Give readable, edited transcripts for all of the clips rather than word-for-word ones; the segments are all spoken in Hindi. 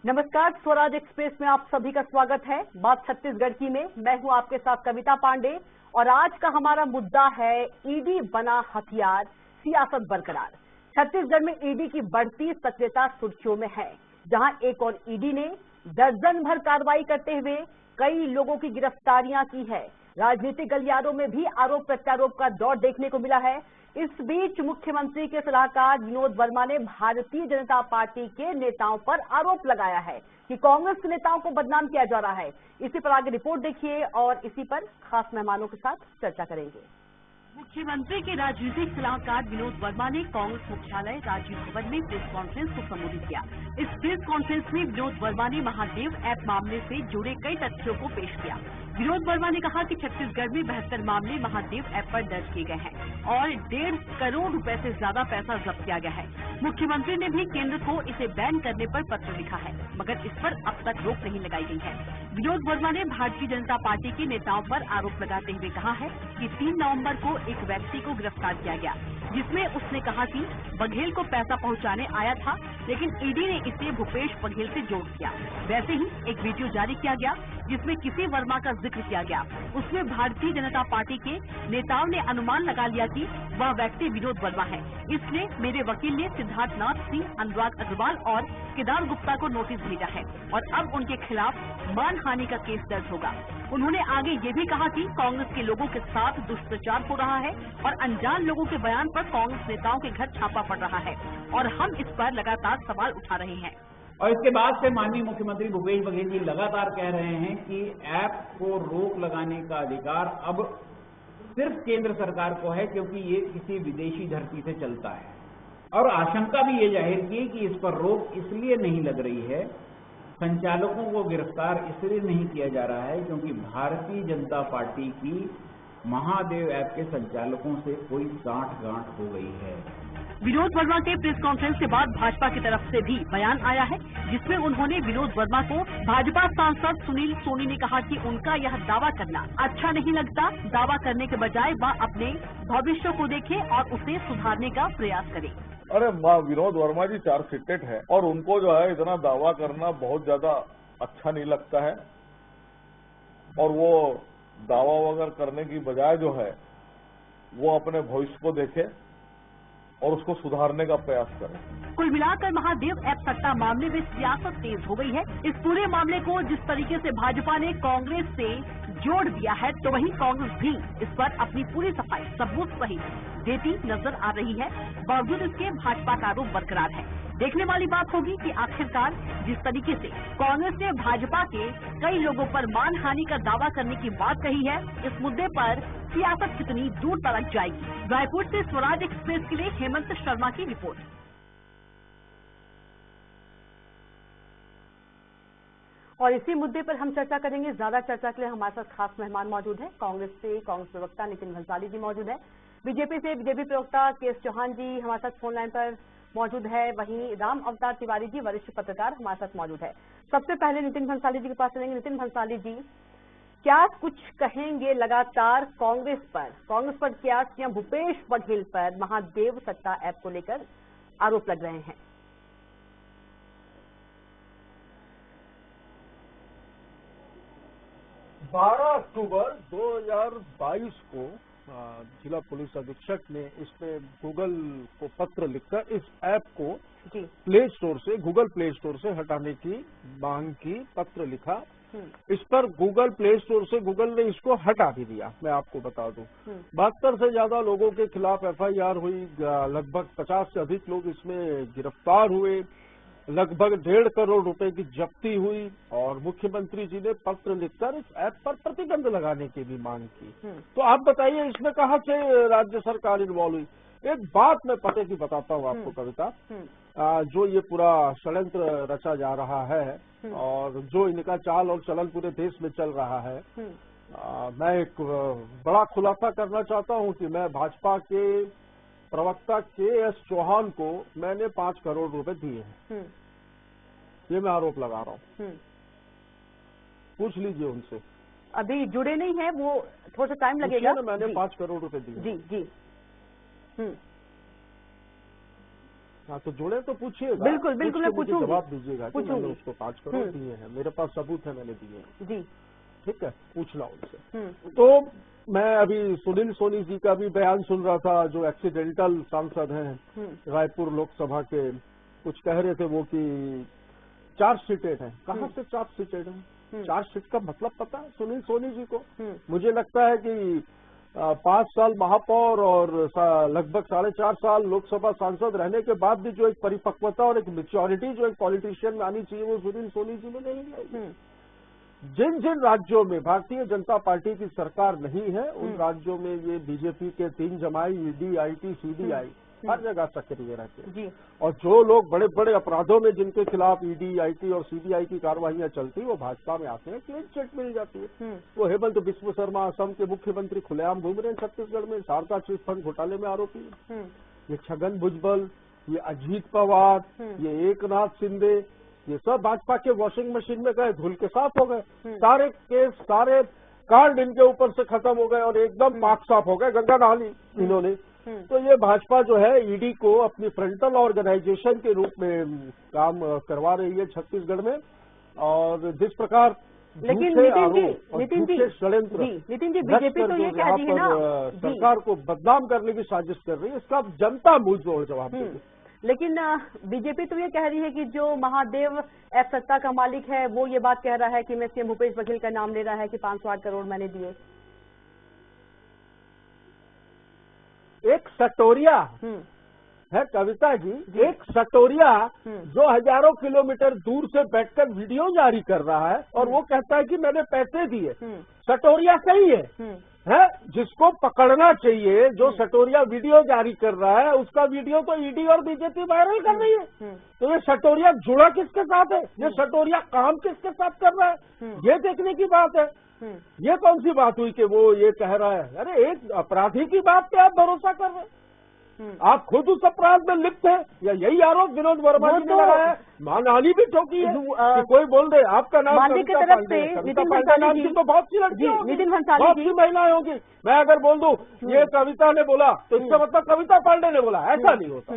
नमस्कार, स्वराज एक्सप्रेस में आप सभी का स्वागत है। बात छत्तीसगढ़ की में मैं हूं आपके साथ कविता पांडे और आज का हमारा मुद्दा है ईडी बना हथियार, सियासत बरकरार। छत्तीसगढ़ में ईडी की बढ़ती सक्रियता सुर्खियों में है, जहां एक और ईडी ने दर्जन भर कार्रवाई करते हुए कई लोगों की गिरफ्तारियां की है। राजनीतिक गलियारों में भी आरोप प्रत्यारोप का दौर देखने को मिला है। इस बीच मुख्यमंत्री के सलाहकार विनोद वर्मा ने भारतीय जनता पार्टी के नेताओं पर आरोप लगाया है कि कांग्रेस के नेताओं को बदनाम किया जा रहा है। इसी पर आगे रिपोर्ट देखिए और इसी पर खास मेहमानों के साथ चर्चा करेंगे। मुख्यमंत्री के राजनीतिक सलाहकार विनोद वर्मा ने कांग्रेस मुख्यालय राजीव भवन में प्रेस कॉन्फ्रेंस को संबोधित किया। इस प्रेस कॉन्फ्रेंस में विनोद वर्मा ने महादेव ऐप मामले से जुड़े कई तथ्यों को पेश किया। विनोद वर्मा ने कहा कि छत्तीसगढ़ में 72 मामले महादेव ऐप पर दर्ज किए गए हैं और 1.5 करोड़ रुपए से ज्यादा पैसा जब्त किया गया है। मुख्यमंत्री ने भी केंद्र को इसे बैन करने पर पत्र लिखा है, मगर इस पर अब तक रोक नहीं लगाई गई है। विनोद वर्मा ने भारतीय जनता पार्टी के नेताओं पर आरोप लगाते हुए कहा है कि 3 नवंबर को एक व्यक्ति को गिरफ्तार किया गया, जिसमें उसने कहा कि बघेल को पैसा पहुंचाने आया था, लेकिन ईडी ने इसे भूपेश बघेल से जोड़ दिया। वैसे ही एक वीडियो जारी किया गया जिसमें किसी वर्मा का जिक्र किया गया। उसमें भारतीय जनता पार्टी के नेताओं ने अनुमान लगा लिया कि वह व्यक्ति विनोद वर्मा है। इसलिए मेरे वकील ने सिद्धार्थ नाथ सिंह, अनुराग अग्रवाल और केदार गुप्ता को नोटिस भेजा है और अब उनके खिलाफ मानहानि का केस दर्ज होगा। उन्होंने आगे ये भी कहा कि कांग्रेस के लोगों के साथ दुष्प्रचार हो रहा है और अनजान लोगों के बयान पर कांग्रेस नेताओं के घर छापा पड़ रहा है और हम इस पर लगातार सवाल उठा रहे हैं। और इसके बाद से माननीय मुख्यमंत्री भूपेश बघेल जी लगातार कह रहे हैं कि ऐप को रोक लगाने का अधिकार अब सिर्फ केंद्र सरकार को है, क्योंकि ये किसी विदेशी धरती से चलता है। और आशंका भी ये जाहिर की कि इस पर रोक इसलिए नहीं लग रही है, संचालकों को गिरफ्तार इसलिए नहीं किया जा रहा है क्योंकि भारतीय जनता पार्टी की महादेव ऐप के संचालकों से कोई साठगांठ हो गई है। विनोद वर्मा के प्रेस कॉन्फ्रेंस के बाद भाजपा की तरफ से भी बयान आया है, जिसमें उन्होंने विनोद वर्मा को भाजपा सांसद सुनील सोनी ने कहा कि उनका यह दावा करना अच्छा नहीं लगता। दावा करने के बजाय वह अपने भविष्य को देखे और उसे सुधारने का प्रयास करे। अरे विनोद वर्मा जी चार्जशीटेड है और उनको जो है इतना दावा करना बहुत ज्यादा अच्छा नहीं लगता है और वो दावा वगैरह करने की बजाय जो है वो अपने भविष्य को देखे और उसको सुधारने का प्रयास करें। कुल मिलाकर महादेव ऐप सट्टा मामले में सियासत तेज हो गई है। इस पूरे मामले को जिस तरीके से भाजपा ने कांग्रेस से जोड़ दिया है, तो वहीं कांग्रेस भी इस पर अपनी पूरी सफाई सबूत सहित देती नजर आ रही है। बावजूद इसके भाजपा का आरोप बरकरार है। देखने वाली बात होगी कि आखिरकार जिस तरीके से कांग्रेस ने भाजपा के कई लोगों पर मानहानि का दावा करने की बात कही है, इस मुद्दे पर सियासत कितनी दूर तक जाएगी। रायपुर से स्वराज एक्सप्रेस के लिए हेमंत शर्मा की रिपोर्ट। और इसी मुद्दे पर हम चर्चा करेंगे। ज्यादा चर्चा के लिए हमारे साथ खास मेहमान मौजूद है। कांग्रेस से कांग्रेस प्रवक्ता नितिन भंसाली जी मौजूद है। बीजेपी से बीजेपी प्रवक्ता के.एस. चौहान जी हमारे साथ फोन लाइन पर मौजूद है। वहीं राम अवतार तिवारी जी वरिष्ठ पत्रकार हमारे साथ मौजूद है। सबसे पहले नितिन भंसाली जी के पास चलेंगे। नितिन भंसाली जी, क्या कुछ कहेंगे लगातार कांग्रेस पर क्या सीएम भूपेश बघेल पर महादेव सट्टा ऐप को लेकर आरोप लग रहे हैं? 12 अक्टूबर 2022 को जिला पुलिस अधीक्षक ने इस पे गूगल को पत्र लिखकर इस ऐप को गूगल प्ले स्टोर से हटाने की मांग की पत्र लिखा। इस पर गूगल प्ले स्टोर से गूगल ने इसको हटा भी दिया। मैं आपको बता दूं 72 से ज्यादा लोगों के खिलाफ एफआईआर हुई, लगभग 50 से अधिक लोग इसमें गिरफ्तार हुए, लगभग 1.5 करोड़ रुपए की जब्ती हुई और मुख्यमंत्री जी ने पत्र लिखकर इस ऐप पर प्रतिबंध लगाने की भी मांग की। तो आप बताइए इसमें कहाँ से राज्य सरकार इन्वॉल्व हुई? एक बात मैं पते की बताता हूँ आपको कविता, जो ये पूरा षड्यंत्र रचा जा रहा है और जो इनका चाल और चलन पूरे देश में चल रहा है, मैं एक बड़ा खुलासा करना चाहता हूँ कि मैं भाजपा के प्रवक्ता के.एस. चौहान को मैंने 5 करोड़ रुपए दिए हैं। ये मैं आरोप लगा रहा हूँ, पूछ लीजिए उनसे। अभी जुड़े नहीं है वो, थोड़ा सा टाइम लगेगा। मैंने 5 करोड़ रुपए दिए। जी जी। हाँ, तो जुड़े तो पूछिएगा। बिल्कुल बिल्कुल, मैं पूछूंगी, जवाब दीजिएगा कि मैंने उसको 5 करोड़ हम्म। दिए हैं, मेरे पास सबूत है, मैंने दिए हैं। जी ठीक है, पूछना उनसे। तो मैं अभी सुनील सोनी जी का भी बयान सुन रहा था, जो एक्सीडेंटल सांसद हैं रायपुर लोकसभा के। कुछ कह रहे थे वो कि चार्जशीटेड है। कहाँ से चार्जशीटेड है? चार्जशीट का मतलब पता है सुनील सोनी जी को? मुझे लगता है कि 5 साल महापौर और लगभग 4.5 साल लोकसभा सांसद रहने के बाद भी जो एक परिपक्वता और एक मैच्योरिटी जो एक पॉलिटिशियन में आनी चाहिए, वो सुनील सोनी जी में नहीं आई। जिन जिन राज्यों में भारतीय जनता पार्टी की सरकार नहीं है, उन राज्यों में ये बीजेपी के 3 जमाई ईडी, आईटी, सीबीआई हर जगह सक्रिय रहते हैं। और जो लोग बड़े बड़े अपराधों में जिनके खिलाफ ईडी, आईटी और सीबीआई की कार्रवाइयां चलती, वो भाजपा में आते हैं, क्लीन चिट मिल जाती है। वो हेमंत बिस्व शर्मा असम के मुख्यमंत्री खुलेआम घूम रहे हैं छत्तीसगढ़ में, शारदा चिट फंड घोटाले में आरोपी है। ये छगन भुजबल, ये अजीत पवार, ये एकनाथ शिंदे, ये सब भाजपा के वॉशिंग मशीन में गए, धुल के साफ हो गए। सारे केस, सारे कार्ड इनके ऊपर से खत्म हो गए और एकदम पाक साफ हो गए, गंगा नहा ली इन्होंने। तो ये भाजपा जो है ईडी को अपनी फ्रंटल ऑर्गेनाइजेशन के रूप में काम करवा रही है छत्तीसगढ़ में। और जिस प्रकार लेकिन नितिन जी षड्यंत्र बीजेपी तो ये कह रही है ना, सरकार को बदनाम करने की साजिश कर रही है, इसका जनता मुंह जोड़ जवाब देगी। लेकिन बीजेपी तो ये कह रही है कि जो महादेव ऐप सत्ता का मालिक है वो ये बात कह रहा है कि मैं सीएम भूपेश बघेल का नाम ले रहा है कि 508 करोड़ मैंने दिए। एक सटोरिया है कविता जी, एक सटोरिया जो हजारों किलोमीटर दूर से बैठकर वीडियो जारी कर रहा है और वो कहता है कि मैंने पैसे दिए। सटोरिया सही है, जिसको पकड़ना चाहिए, जो सटोरिया वीडियो जारी कर रहा है, उसका वीडियो तो ईडी और बीजेपी वायरल कर रही है। तो ये सटोरिया जुड़ा किसके साथ है? ये सटोरिया काम किसके साथ कर रहा है? ये देखने की बात है। ये कौन सी बात हुई कि वो ये कह रहा है? अरे एक अपराधी की बात पे आप भरोसा कर रहे हैं? आप खुद उस अपराध में लिप्त हैं, या यही आरोप विनोद वर्मा जी ने लगाया है? मानहानि भी ठोकी है कि कोई बोल दे आपका नाम कविता पांडे, नितिन भंसाली जी, तो बहुत सी लड़कियां होंगी, बहुत सी महिलाएं होंगी। मैं अगर बोल दूं ये कविता ने बोला तो इसका मतलब कविता पांडे ने बोला, ऐसा नहीं होता।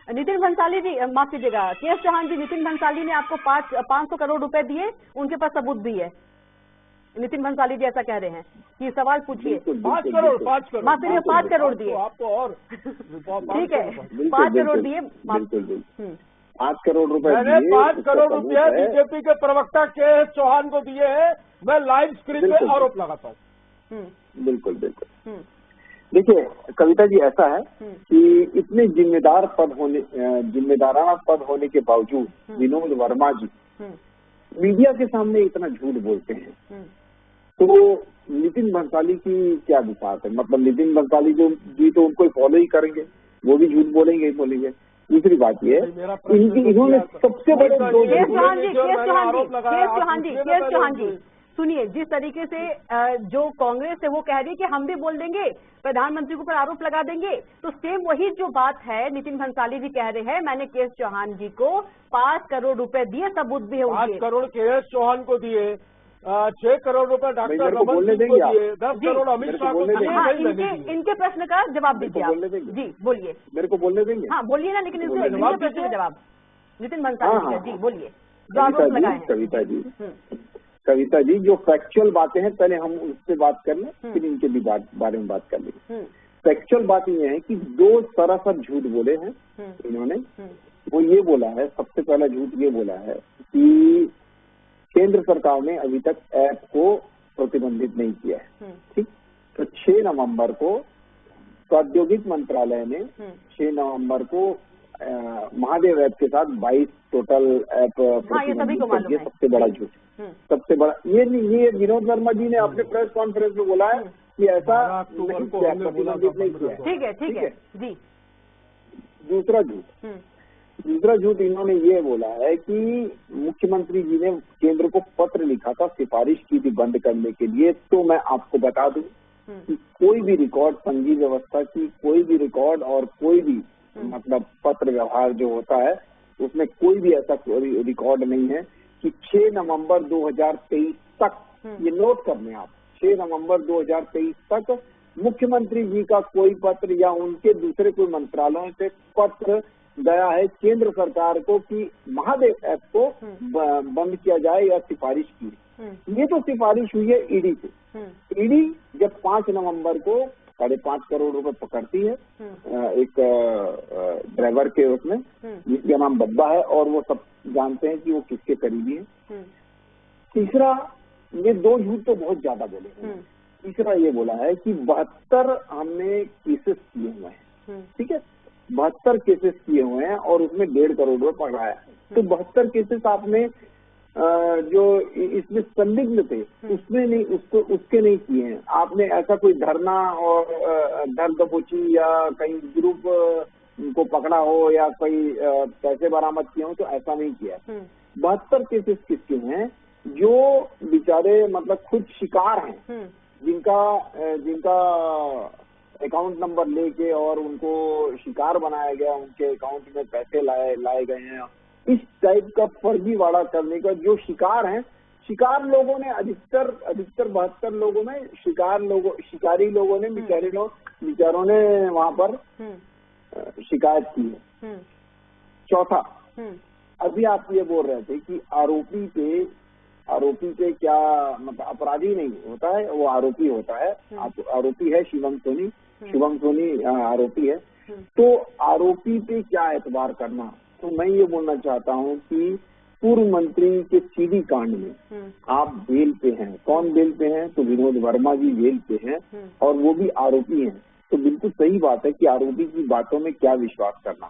नितिन भंसाली जी, माफ कीजिएगा, केएस चौहान जी, नितिन भंसाली ने आपको 500 करोड़ रुपए दिए, उनके पास सबूत भी है। नितिन भंसाली जी ऐसा कह रहे हैं कि सवाल पूछिए। 5 करोड़ 5 करोड़ दिए आपको और ठीक है, 5 करोड़ दिए। 5 करोड़ रुपए मैंने 5 करोड़ रुपए बीजेपी के प्रवक्ता केएस चौहान को दिए हैं। मैं लाइव स्क्रीन पे आरोप लगाता हूँ। बिल्कुल बिल्कुल। देखिए कविता जी, ऐसा है कि इतने जिम्मेदाराना पद होने के बावजूद विनोद वर्मा जी मीडिया के सामने इतना झूठ बोलते हैं। तो नितिन भंसाली की क्या विश्वास है? मतलब नितिन भंसाली जी तो उनको फॉलो ही करेंगे, वो भी झूठ बोलेंगे ही बोलेंगे। दूसरी बात ये इन्होंने सबसे बड़े केएस चौहान जी सुनिए, जिस तरीके से जो कांग्रेस है वो कह रही है कि हम भी बोल देंगे, प्रधानमंत्री के ऊपर आरोप लगा देंगे, तो सेम वही जो बात है नितिन भंसाली जी कह रहे हैं, मैंने केएस चौहान जी को 5 करोड़ रुपए दिए, सबूत भी है उनके। 5 करोड़ केएस चौहान को दिए, 6 करोड़ रुपए डॉक्टर रमन सिंह को दिए, 10 करोड़ अमित शाह को दिए। इनके प्रश्न का जवाब दीजिए आप। जी बोलिए। मेरे को बोलने देंगे? हाँ बोलिए ना, लेकिन इनके प्रश्न का जवाब नितिन भंसाली जी बोलिए, जो आरोप लगाए हैं। कविता जी, जो फैक्चुअल बातें हैं पहले हम उससे बात कर लें, फिर इनके भी बारे में बात कर लेंगे। फैक्चुअल बात ये है कि 2 सरासर झूठ बोले हैं इन्होंने। वो ये बोला है, सबसे पहला झूठ ये बोला है कि केंद्र सरकार ने अभी तक ऐप को प्रतिबंधित नहीं किया है। ठीक, तो 6 नवंबर को औद्योगिक मंत्रालय ने 6 नवंबर को महादेव ऐप के साथ 22 टोटल ऐप प्रतिबंधित कर दिए। सबसे बड़ा झूठ, सबसे बड़ा ये विनोद वर्मा जी ने अपने प्रेस कॉन्फ्रेंस में बोला है कि ऐसा प्रतिबंधित नहीं किया। ठीक है जी। दूसरा झूठ इन्होंने ये बोला है कि मुख्यमंत्री जी ने केंद्र को पत्र लिखा था, सिफारिश की थी बंद करने के लिए। तो मैं आपको बता दूं कि कोई भी रिकॉर्ड, संघीय व्यवस्था की कोई भी रिकॉर्ड और कोई भी मतलब पत्र व्यवहार जो होता है उसमें कोई भी ऐसा रिकॉर्ड नहीं है कि 6 नवंबर 2023 तक, ये नोट कर लें आप, 6 नवंबर 2023 तक मुख्यमंत्री जी का कोई पत्र या उनके दूसरे कोई मंत्रालयों से पत्र गया है केंद्र सरकार को कि महादेव ऐप को बंद किया जाए या सिफारिश की। ये तो सिफारिश हुई है ईडी से। ईडी जब 5 नवंबर को 5.5 करोड़ रुपए पकड़ती है एक ड्राइवर के उसमें, जिसका नाम बब्बा है, और वो सब जानते हैं कि वो किसके करीबी है। तीसरा, ये 2 झूठ तो बहुत ज्यादा बोले। तीसरा ये बोला है कि 72 हमने केसेस किए हुए हैं, ठीक है, 72 केसेस किए हुए हैं और उसमें 1.5 करोड़ रुपए पकड़ाया है। तो 72 केसेस आपने जो इसमें संदिग्ध थे उसमें नहीं, उसके नहीं किए हैं आपने। ऐसा कोई धरना और धर दबोची या कहीं ग्रुप को पकड़ा हो या कोई पैसे बरामद किए हो, तो ऐसा नहीं किया। 72 केसेस किसके हैं? जो बेचारे मतलब खुद शिकार हैं, जिनका अकाउंट नंबर लेके और उनको शिकार बनाया गया, उनके अकाउंट में पैसे लाए गए हैं। इस टाइप का फर्जीवाड़ा करने का जो शिकार हैं, शिकार लोगों ने अधिकतर 72 लोगों में शिकारी लोगों ने बेचारों ने वहां पर शिकायत की है। चौथा, अभी आप ये बोल रहे थे कि आरोपी पे क्या मतलब अपराधी नहीं होता है, वो आरोपी होता है। आरोपी है शिवम सोनी आरोपी है। तो आरोपी पे क्या एतबार करना? तो मैं ये बोलना चाहता हूँ कि पूर्व मंत्री के सीडी कांड में आप बेल पे हैं। कौन बेल पे हैं? तो विनोद वर्मा जी बेल पे हैं और वो भी आरोपी हैं। तो बिल्कुल सही बात है कि आरोपी की बातों में क्या विश्वास करना।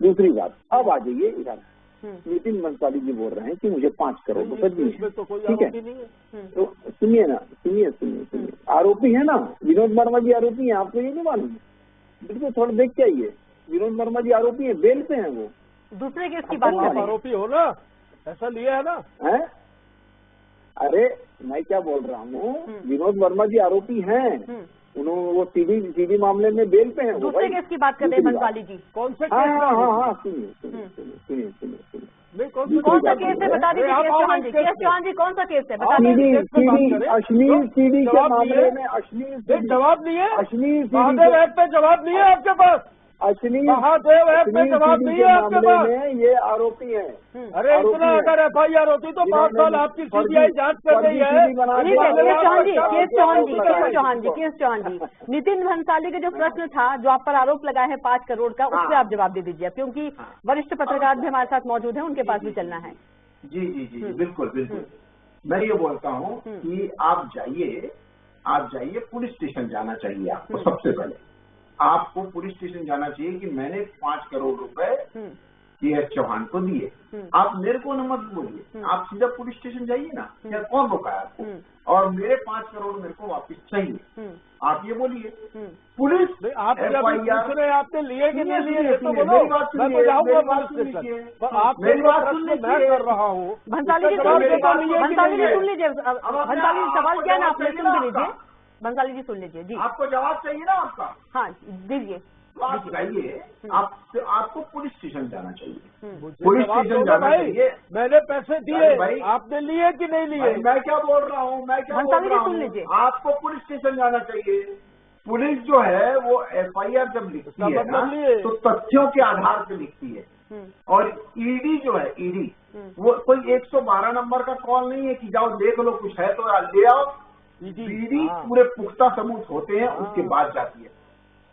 दूसरी बात, अब आ जाइए इधर, नितिन भंसाली जी बोल रहे हैं कि मुझे 5 करोड़ रुपए दिए, ठीक है? तो सुनिए ना, सुनिए, आरोपी है ना, विनोद वर्मा जी आरोपी है, आपको ये नहीं मालूम? बिल्कुल थोड़ा देख के आइए, विनोद वर्मा जी आरोपी है, बेल पे हैं वो। दूसरे केस की बात कर रहे हैं। आरोपी हो ना, ऐसा लिया है ना? है? अरे मैं क्या बोल रहा हूँ, विनोद वर्मा जी आरोपी हैं, उन्होंने वो सीडी मामले में बेल पे हैं। दूसरे केस की बात कर रहे हैं भंसाली जी। कौन से केस? हाँ, सुनिए। कौन सा केस है बता दीजिए। केस चौहान जी कौन सा केस है बता दीजिए। अश्लील सीडी के मामले में अश्लील जवाब नहीं है, अश्लील महादेव ऐप पे जवाब नहीं है आपके पास। महादेव ऐप पे जवाब नहीं है आपके पास। ये आरोपी है। अरे इतना अगर FIR होती तो 5 साल आपकी CBI जांच कर रही है। केस चौहान जी, नितिन भंसाली का जो प्रश्न था, जो आप पर आरोप लगा है 5 करोड़ का, उससे आप जवाब दे दीजिए, क्योंकि वरिष्ठ पत्रकार भी हमारे साथ मौजूद है, उनके पास भी चलना है। जी, बिल्कुल। मैं ये बोलता हूँ कि आप जाइए पुलिस स्टेशन जाना चाहिए आपको। सबसे पहले आपको पुलिस स्टेशन जाना चाहिए कि मैंने 5 करोड़ रुपए CS चौहान को दिए। आप मेरे को न मत बोलिए, आप सीधा पुलिस स्टेशन जाइए ना, या कौन रोका है आपको? और मेरे 5 करोड़ मेरे को वापस चाहिए, आप ये बोलिए। पुलिस आप FIR आपने लिए कि नहीं लिए? मेरी बात सुनिए, मेरी बात सुन लीजिए, मैं कर रहा हूँ। भंसाली जी सुन लीजिए, सवाल क्या है ना, आपने सुन भी लीजिए। भंसाली जी सुन लीजिए जी। आपको जवाब चाहिए ना आपका? हाँ दीजिए। तो आप जाइए, आपको पुलिस स्टेशन जाना चाहिए। पुलिस स्टेशन जाना चाहिए। मैंने पैसे दिए भाई, आपने लिए कि नहीं लिए? मैं क्या बोल रहा हूँ, सुन लीजिए। आपको पुलिस स्टेशन जाना चाहिए। पुलिस जो है वो FIR जब लिखती है ना, तो तथ्यों के आधार पर लिखती है। और ईडी जो है, ईडी वो कोई 112 नंबर का कॉल नहीं है कि जाओ देख लो, कुछ है तो ले आओ। ईडी पूरे पुख्ता सबूत होते हैं, उसके बाद जाती है।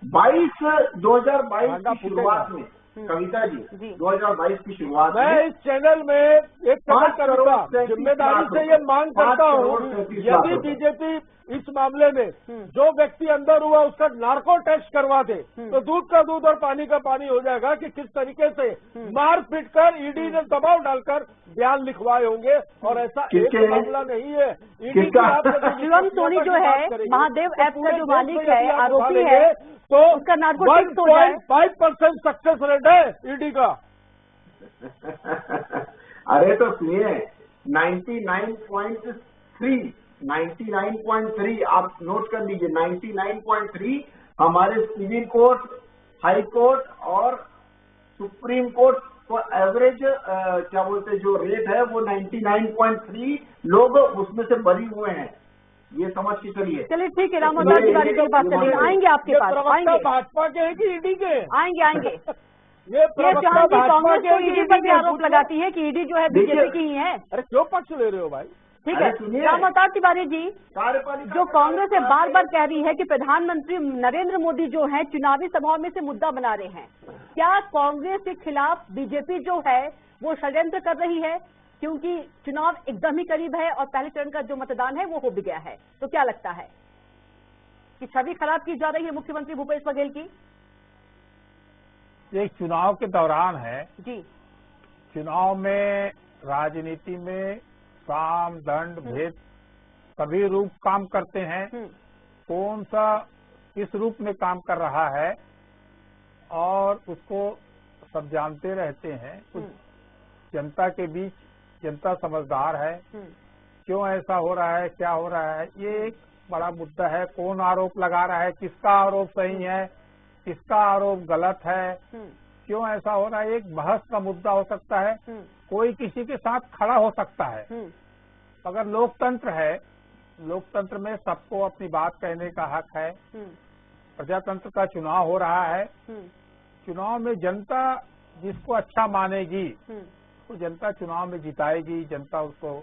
2022 की शुरुआत में, कविता जी 2022 की शुरुआत में मैं इस चैनल में एक जिम्मेदारी से ये मांग करता हूँ, यदि बीजेपी इस मामले में जो व्यक्ति अंदर हुआ उसका नार्को टेस्ट करवा दे तो दूध का दूध और पानी का पानी हो जाएगा कि किस तरीके से मार पीट कर ईडी ने दबाव डालकर बयान लिखवाए होंगे। और ऐसा एक मामला नहीं है। ईडी शिवम सोनी जो है, महादेव ऐप का जो मालिक है, आरोपी है, तो उसका नार्को टेस्ट हो जाए। 5% सक्सेस रेट है ईडी का। अरे तो सुनिए, 99.3 आप नोट कर लीजिए। 99.3 हमारे सिविल कोर्ट, हाई कोर्ट और सुप्रीम कोर्ट को एवरेज क्या बोलते हैं, जो रेट है वो 99.3 लोग उसमें से बरी हुए हैं। ये समझ के चलिए। चलिए ठीक है, रामोदास तिवारी की बात करेंगे, आएंगे आपके पास, आएंगे। भाजपा के हैं कि ईडी के? आएंगे ये प्रवक्ता भाजपा कांग्रेस तो ईडी पर भी आरोप लगाती है कि ईडी जो है बीजेपी की ही है। अरे क्यों पक्ष ले रहे हो भाई? ठीक है, रामअवतार तिवारी जी, जो कांग्रेस है बार बार कह रही है कि प्रधानमंत्री नरेंद्र मोदी जो है चुनावी सभाओं में से मुद्दा बना रहे हैं, क्या कांग्रेस के खिलाफ बीजेपी जो है वो षड्यंत्र कर रही है? क्योंकि चुनाव एकदम ही करीब है और पहले चरण का जो मतदान है वो हो भी गया है, तो क्या लगता है कि छवि खराब की जा रही है मुख्यमंत्री भूपेश बघेल की? ये चुनाव के दौरान है जी, चुनाव में राजनीति में साम दंड भेद सभी रूप काम करते हैं। कौन सा किस रूप में काम कर रहा है और उसको सब जानते रहते हैं। कुछ जनता के बीच जनता समझदार है, क्यों ऐसा हो रहा है, क्या हो रहा है, ये एक बड़ा मुद्दा है। कौन आरोप लगा रहा है, किसका आरोप सही है, किसका आरोप गलत है, क्यों ऐसा हो रहा है, एक बहस का मुद्दा हो सकता है। कोई किसी के साथ खड़ा हो सकता है। अगर लोकतंत्र है, लोकतंत्र में सबको अपनी बात कहने का हक है। प्रजातंत्र का चुनाव हो रहा है, चुनाव में जनता जिसको अच्छा मानेगी तो जनता चुनाव में जिताएगी, जनता उसको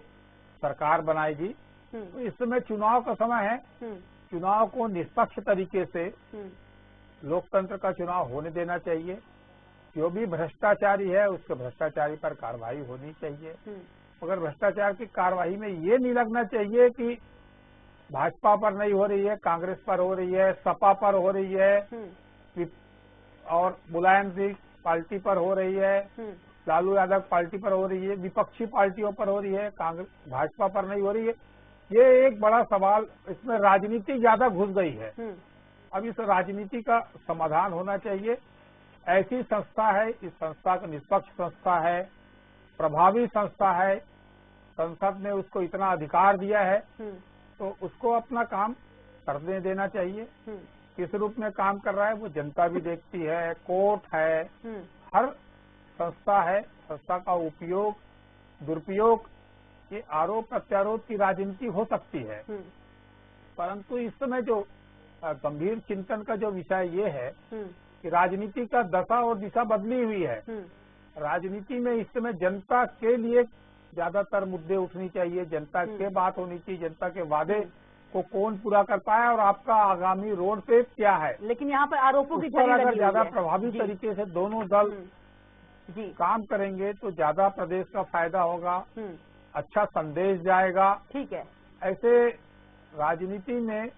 सरकार बनाएगी। तो इस समय चुनाव का समय है, चुनाव को निष्पक्ष तरीके से लोकतंत्र का चुनाव होने देना चाहिए। जो भी भ्रष्टाचारी है उसके भ्रष्टाचारी पर कार्रवाई होनी चाहिए। मगर भ्रष्टाचार की कार्रवाई में ये नहीं लगना चाहिए कि भाजपा पर नहीं हो रही है, कांग्रेस पर हो रही है, सपा पर हो रही है और मुलायम सिंह पार्टी पर हो रही है, लालू यादव पार्टी पर हो रही है, विपक्षी पार्टियों पर हो रही है, कांग्रेस भाजपा पर नहीं हो रही है। ये एक बड़ा सवाल, इसमें राजनीति ज्यादा घुस गई है। अब इस राजनीति का समाधान होना चाहिए। ऐसी संस्था है, इस संस्था का निष्पक्ष संस्था है, प्रभावी संस्था है, संसद ने उसको इतना अधिकार दिया है तो उसको अपना काम करने देना चाहिए। किस रूप में काम कर रहा है वो जनता भी देखती है, कोर्ट है, हर संस्था है। संस्था का उपयोग दुरुपयोग ये आरोप प्रत्यारोप की राजनीति हो सकती है, परंतु इस समय जो गंभीर चिंतन का जो विषय ये है कि राजनीति का दशा और दिशा बदली हुई है। राजनीति में इस समय जनता के लिए ज्यादातर मुद्दे उठनी चाहिए, जनता के बात होनी चाहिए, जनता के वादे को कौन पूरा कर पाया और आपका आगामी रोड पे क्या है। लेकिन यहाँ पर आरोपों की झड़ी अगर लगी ज्यादा हुई है। प्रभावी तरीके से दोनों दल काम करेंगे तो ज्यादा प्रदेश का फायदा होगा, अच्छा संदेश जाएगा। ठीक है, ऐसे राजनीति में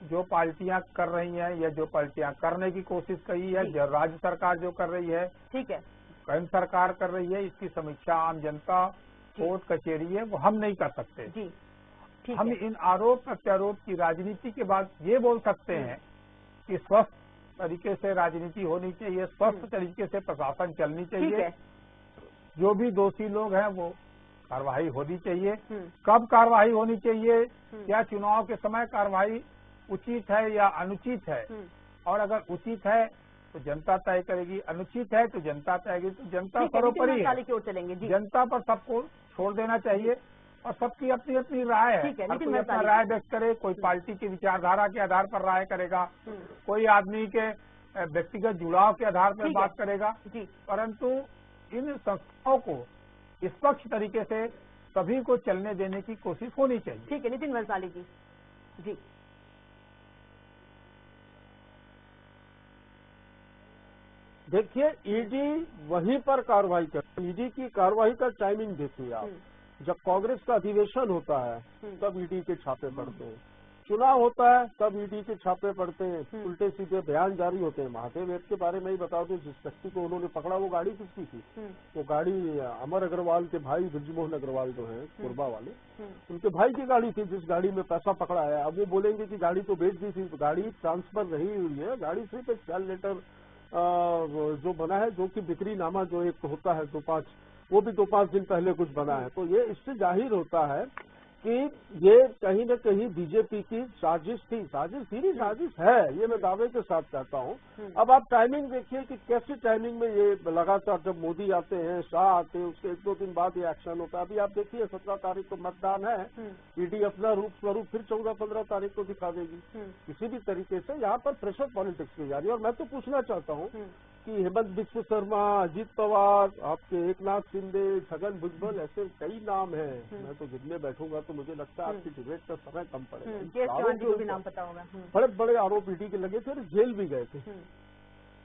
जो पार्टियां कर रही हैं या जो पार्टियां करने की कोशिश करी है, जो राज्य सरकार जो कर रही है, ठीक है, केंद्र सरकार कर रही है, इसकी समीक्षा आम जनता कोर्ट कचहरी है वो हम नहीं कर सकते। जी, ठीक हम है। इन आरोप प्रत्यारोप की राजनीति के बाद ये बोल सकते हैं कि स्वस्थ तरीके से राजनीति होनी चाहिए, स्वस्थ तरीके से प्रशासन चलनी चाहिए। जो भी दोषी लोग हैं वो कार्रवाई होनी चाहिए। कब कार्रवाई होनी चाहिए, क्या चुनाव के समय कार्रवाई उचित है या अनुचित है, और अगर उचित है तो जनता तय करेगी, अनुचित है तो जनता तय करेगी। तो जनता सर्वोपरि है, जनता पर सबको छोड़ देना चाहिए और सबकी अपनी अपनी राय है। हर कोई अपना राय व्यक्त करे, कोई पार्टी की विचारधारा के आधार पर राय करेगा, कोई आदमी के व्यक्तिगत जुड़ाव के आधार पर बात करेगा, परंतु इन संस्थाओं को निष्पक्ष तरीके से सभी को चलने देने की कोशिश होनी चाहिए। ठीक है, नितिन वंशाली जी। जी, देखिए ईडी वहीं पर कार्रवाई कर, ईडी की कार्रवाई का टाइमिंग देखिए आप। जब कांग्रेस का अधिवेशन होता है तब ईडी के छापे पड़ते हैं, चुनाव होता है तब ईडी के छापे पड़ते हैं, उल्टे सीधे बयान जारी होते हैं। महादेव ऐप के बारे में ही बता दूं, जिस व्यक्ति को उन्होंने पकड़ा वो गाड़ी किसकी थी? वो गाड़ी अमर अग्रवाल के भाई बृजमोहन अग्रवाल जो है कोरबा वाले, उनके भाई की गाड़ी थी जिस गाड़ी में पैसा पकड़ा है। अब वो बोलेंगे कि गाड़ी तो बेच दी थी, तो गाड़ी ट्रांसफर रही हुई है, गाड़ी सिर्फ एक सेल लेटर जो बना है, जो कि बिक्री नामा जो एक होता है 2-5, वो भी 2-5 दिन पहले कुछ बना है। तो ये इससे जाहिर होता है कि ये कहीं न कहीं बीजेपी की साजिश थी, साजिश है, ये मैं दावे के साथ कहता हूँ। अब आप टाइमिंग देखिए कि कैसी टाइमिंग में ये लगातार, जब मोदी आते हैं, शाह आते हैं, उसके 1-2 दिन बाद ये एक्शन होता है। अभी आप देखिए 17 तारीख को मतदान है, ईडी अपना रूप स्वरूप फिर 14-15 तारीख को दिखा देगी। किसी भी तरीके से यहाँ पर प्रेशर पॉलिटिक्स की जा रही है। और मैं तो पूछना चाहता हूँ आपकी हेमंत बिस्व शर्मा, अजीत पवार, आपके एकनाथ शिंदे, छगन भुजबल, ऐसे कई नाम हैं। मैं तो गिनने बैठूंगा तो मुझे लगता है आपकी डिबेट का समय कम पड़ेगा। को भी नाम पता होगा। बड़े बड़े आरोप ईडी के लगे थे और जेल भी गए थे।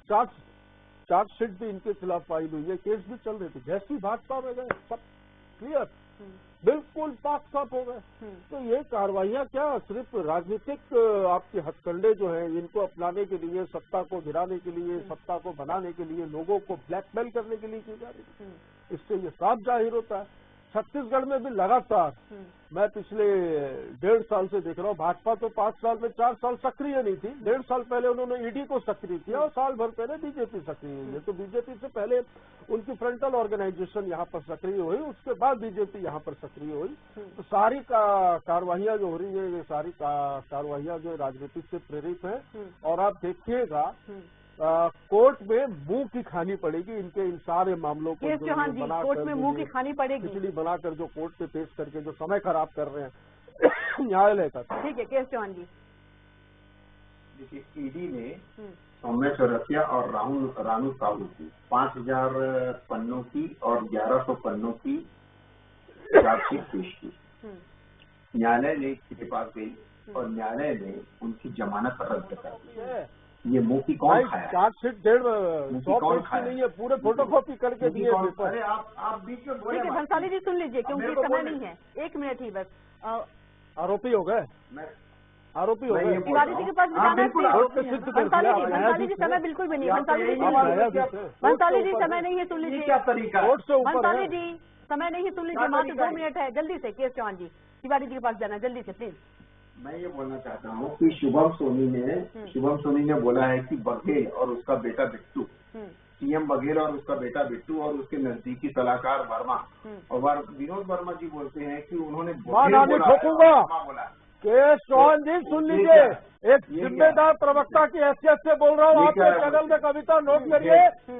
चार्जशीट भी इनके खिलाफ फाइल हुई है, केस भी चल रहे थे। जैसी भाजपा में गए सब क्लियर, बिल्कुल पाक साफ हो गए। तो ये कार्रवाइयां क्या सिर्फ राजनीतिक आपके हथकंडे जो हैं इनको अपनाने के लिए, सत्ता को गिराने के लिए, सत्ता को बनाने के लिए, लोगों को ब्लैकमेल करने के लिए की जा रही है। इससे ये साफ जाहिर होता है। छत्तीसगढ़ में भी लगातार मैं पिछले 1.5 साल से देख रहा हूँ, भाजपा तो 5 साल में 4 साल सक्रिय नहीं थी। 1.5 साल पहले उन्होंने ईडी को सक्रिय किया और साल भर पहले बीजेपी सक्रिय हुई है। तो बीजेपी से पहले उनकी फ्रंटल ऑर्गेनाइजेशन यहाँ पर सक्रिय हुई, उसके बाद बीजेपी यहाँ पर सक्रिय हुई। तो सारी कार्रवाइयां जो हो रही है, ये सारी कार्रवाइयां जो राजनीति से प्रेरित है। और आप देखिएगा कोर्ट में मुंह की खानी पड़ेगी इनके इन सारे मामलों को। चौहान जी, कोर्ट में मुंह की खानी पड़ेगी, खिचड़ी बनाकर जो कोर्ट पे पेश करके जो समय खराब कर रहे हैं न्यायालय का। ठीक है केस चौहान जी। देखिए, ईडी ने सौम्या चौरसिया और रानू साहू की 5000 पन्नों की और 1100 पन्नों की चार्जशीट पेश की। न्यायालय ने इसके पास गई और न्यायालय ने उनकी जमानत रद्द कर दी। ये मुंह की कौन खाया? चार्जशीट 150 की नहीं है, पूरे फोटोकॉपी करके दिए। अरे आप बीच में बोले। ठीक है भंसाली जी सुन लीजिए, क्योंकि समय नहीं है, 1 मिनट ही बस। आरोपी हो गए, आरोपी हो गए। तिवारी जी के पास भंसाली जी समय बिल्कुल भी नहीं। भंसाली जी समय नहीं है, सुन लीजिए। क्या तरीका? भंसाली जी समय नहीं है, सुन लीजिए, मात्र 2 मिनट है। जल्दी से केस चौहान जी, तिवारी जी के पास जाना, जल्दी से प्लीज। मैं ये बोलना चाहता हूँ कि शुभम सोनी ने बोला है कि बघेल और उसका बेटा बिट्टू, सीएम बघेल और उसका बेटा बिट्टू और उसके नजदीकी सलाहकार वर्मा और विनोद वर्मा जी बोलते हैं कि उन्होंने बोला। केस चौहान जी सुन लीजिए, एक जिम्मेदार प्रवक्ता की हैसियत से बोल रहा हूँ, आपके चैनल में कविता नोट करिए।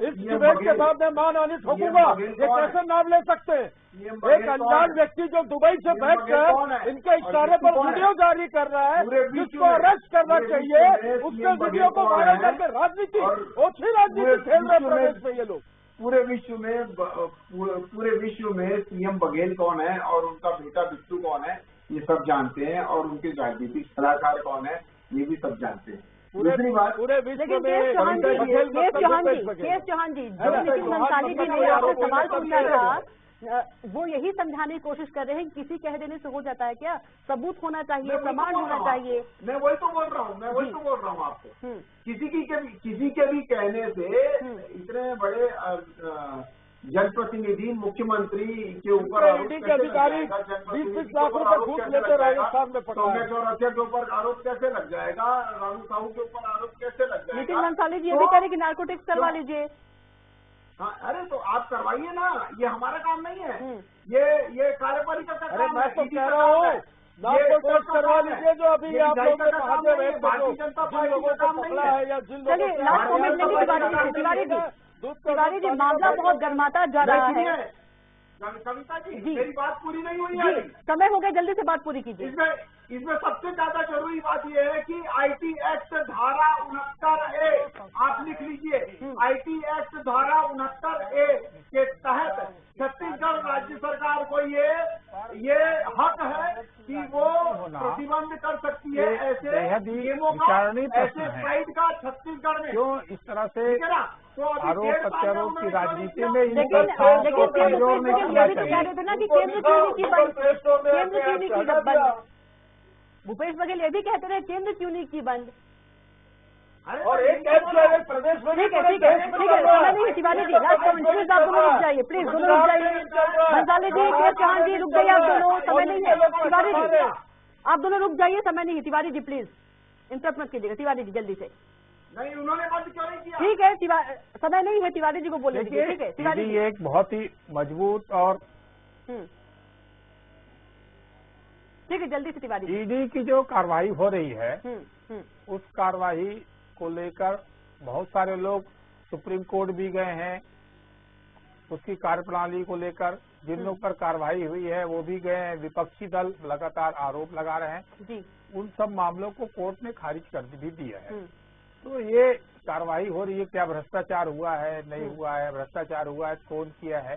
इस डिबेट के बाद मैं मानहानि ठोकूंगा। ये कैसे नाम ले सकते हैं? एक अनजान व्यक्ति जो दुबई से बैठकर इनके इशारे पर वीडियो जारी कर रहा है, जिसको अरेस्ट करना चाहिए, उसके वीडियो को वायरल करके राजनीति ओछी राजनीति खेल रहे प्रदेश में ये लोग। पूरे विश्व में सीएम बघेल कौन है और उनका बेटा बिट्टू कौन है ये सब जानते हैं, और उनके राजनीतिक सलाहकार कौन है ये भी सब जानते हैं। दूसरी बात, पूरे विश्व में केस चौहान जी, जो नितिन भंसाली जी ने आपसे सवाल पूछा था, वो यही समझाने की कोशिश कर रहे हैं कि किसी कह देने से हो जाता है क्या? सबूत होना चाहिए, प्रमाण होना चाहिए। मैं वही तो बोल रहा हूँ, आपको। किसी के भी कहने से इतने बड़े जनप्रतिनिधि, मुख्यमंत्री के ऊपर अधिकारी 20-20 लाख रुपए घूस लेते राजस्थान में। सौम्या चौरसिया के ऊपर आरोप कैसे लग जाएगा? रानू साहू के ऊपर आरोप कैसे लग जाएगा? नितिन भंसाली जी ये भी कह रहे कि नार्कोटिक्स करवा लीजिए। हाँ, अरे तो आप करवाइए ना, ये हमारा काम नहीं है। ये कार्यपालिका का काम है। मैं तो कह रहा हूँ नार्कोटिक्स करवा लीजिए, जो अभी आप लोगों ने महादेव है, भारतीय जनता पार्टी का काम नहीं है। या जिन चलिए लास्ट कमेंट लेंगे तिवारी जी, मामला बहुत गर्माता जा रहा है। कविता जी मेरी बात पूरी नहीं हुई है। समय हो गया, जल्दी से बात पूरी कीजिए। इसमें सबसे ज्यादा जरूरी बात यह है कि आईटी एक्ट धारा 69A आप लिख लीजिए। आईटी एक्ट धारा 69A के तहत छत्तीसगढ़ राज्य सरकार को ये हक है कि वो प्रतिबंध कर सकती है ऐसे नियमों का, ऐसे साइड का छत्तीसगढ़ में। क्यों इस तरह से तो आरोप प्रत्यारोप की राजनीति में लेकिन ये भी तो कह रहे थे ना कि केंद्र क्यों नहीं की बंद। भूपेश बघेल ये भी कहते रहे केंद्र क्यों नहीं की बंद। और एक प्रदेश में ठीक है समय नहीं है Tiwari ji, last comment please, आप दोनों रुक जाइए, प्लीज दोनों रुक जाइए। भंसाली जी, केस चौहान जी रुक जाइए, आप दोनों, समय नहीं है। तिवारी जी आप दोनों रुक जाइए, समय नहीं है। तिवारी जी प्लीज इंटरप्ट मत कीजिएगा। तिवारी जी जल्दी से। नहीं, उन्होंने बंद क्यों नहीं किया? ठीक है, समय नहीं है, तिवारी जी को बोलने दीजिए। ठीक है तिवारी जी, एक बहुत ही मजबूत और ठीक है जल्दी से तिवारी जी। ईडी की जो कार्रवाई हो रही है उस कार्रवाई को लेकर बहुत सारे लोग सुप्रीम कोर्ट भी गए हैं। उसकी कार्यप्रणाली को लेकर जिन लोग पर कार्रवाई हुई है वो भी गए हैं। विपक्षी दल लगातार आरोप लगा रहे हैं जी। उन सब मामलों को कोर्ट ने खारिज कर भी दिया है। तो ये कार्रवाई हो रही है, क्या भ्रष्टाचार हुआ है, नहीं हुआ है, भ्रष्टाचार हुआ है, कौन किया है,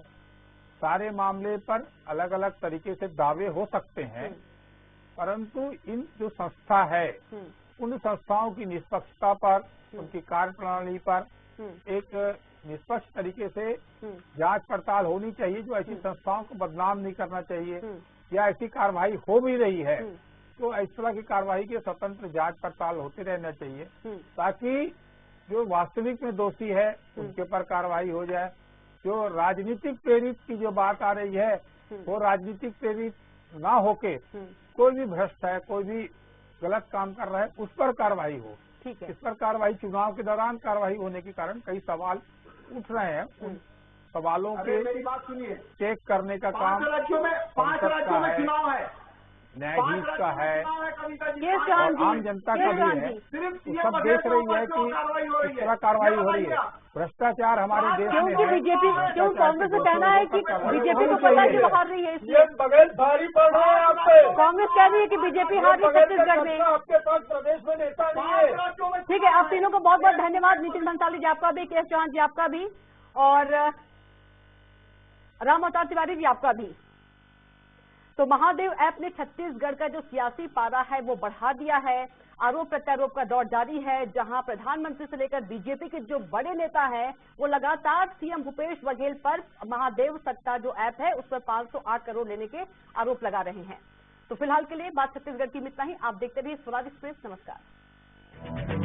सारे मामले पर अलग अलग तरीके से दावे हो सकते हैं। परंतु इन जो संस्था है उन संस्थाओं की निष्पक्षता पर, उनकी कार्यप्रणाली पर एक निष्पक्ष तरीके से जांच पड़ताल होनी चाहिए। जो ऐसी संस्थाओं को बदनाम नहीं करना चाहिए, या ऐसी कार्रवाई हो भी रही है तो इस तरह की कार्रवाई की स्वतंत्र जांच पड़ताल होते रहना चाहिए, ताकि जो वास्तविक में दोषी है उनके ऊपर कार्रवाई हो जाए। जो राजनीतिक प्रेरित की जो बात आ रही है वो राजनीतिक प्रेरित ना होके कोई भी भ्रष्ट है, कोई भी गलत काम कर रहा है उस पर कार्रवाई हो। ठीक है। इस पर कार्रवाई, चुनाव के दौरान कार्रवाई होने के कारण कई सवाल उठ रहे हैं। उन सवालों के मेरी बात सुनिए, चेक करने का काम 5 राज्यों में चुनाव है, न्यायाधीश का है यस और आम जनता का भी है। तो सब देख रही है कि इस तरह कार्रवाई हो रही है। भ्रष्टाचार हमारे देश में क्योंकि है। बीजेपी, क्यों कांग्रेस का कहना है कि बीजेपी को पता है कि वो हार रही है, इसलिए बगैर भारी पड़ रहा है आप पे। कांग्रेस कह रही है कि बीजेपी हार रही है छत्तीसगढ़ में। आपके पास प्रदेश में नेता नहीं है। ठीक है, आप तीनों को बहुत बहुत धन्यवाद। नितिन भंसाली जी आपका भी, के.एस. चौहान जी आपका भी, और राम अवतार तिवारी जी आपका भी। तो महादेव ऐप ने छत्तीसगढ़ का जो सियासी पारा है वो बढ़ा दिया है। आरोप प्रत्यारोप का दौर जारी है, जहां प्रधानमंत्री से लेकर बीजेपी के जो बड़े नेता हैं वो लगातार सीएम भूपेश बघेल पर महादेव सट्टा जो ऐप है उस पर 508 करोड़ लेने के आरोप लगा रहे हैं। तो फिलहाल के लिए बात छत्तीसगढ़ की में इतना ही। आप देखते रहिए स्वराज एक्सप्रेस। नमस्कार।